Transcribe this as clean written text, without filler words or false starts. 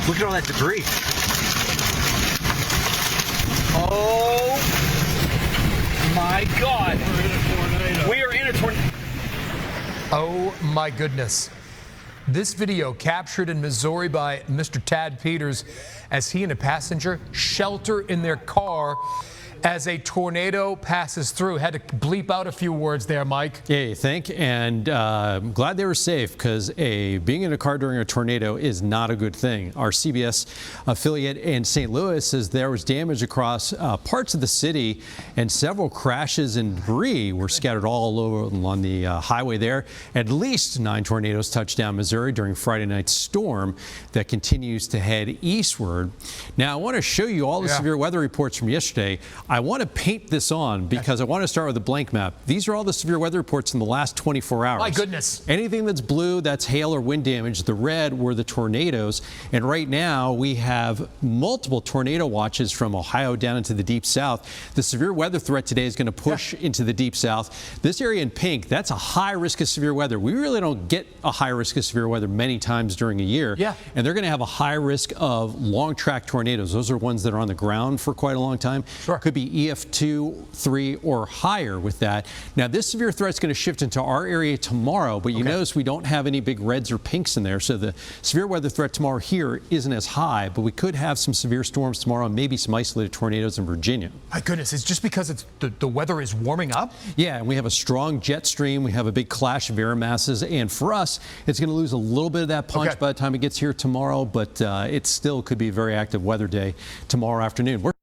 Look at all that debris. Oh my God. We're in a tornado. We are in a tornado. Oh my goodness. This video captured in Missouri by Mr. Tad Peters as he and a passenger shelter in their car as a tornado passes through. Had to bleep out a few words there, Mike. Yeah, you think? And I'm glad they were safe, because being in a car during a tornado is not a good thing. Our CBS affiliate in St. Louis says there was damage across parts of the city, and several crashes and debris were scattered all over on the highway there. At least 9 tornadoes touched down Missouri during Friday night's storm that continues to head eastward. Now, I want to show you all the severe weather reports from yesterday. I want to paint this on because I want to start with a blank map. These are all the severe weather reports in the last 24 hours. My goodness. Anything that's blue, that's hail or wind damage. The red were the tornadoes. And right now we have multiple tornado watches from Ohio down into the deep south. The severe weather threat today is going to push into the deep south. This area in pink, that's a high risk of severe weather. We really don't get a high risk of severe weather many times during a year. And they're going to have a high risk of long track tornadoes. Those are ones that are on the ground for quite a long time. Could be EF2, 3, or higher with that. Now, this severe threat is going to shift into our area tomorrow, but you notice we don't have any big reds or pinks in there. So the severe weather threat tomorrow here isn't as high, but we could have some severe storms tomorrow and maybe some isolated tornadoes in Virginia. My goodness, it's just because it's the weather is warming up? Yeah, and we have a strong jet stream. We have a big clash of air masses, and for us, it's going to lose a little bit of that punch by the time it gets here tomorrow, but it still could be a very active weather day tomorrow afternoon.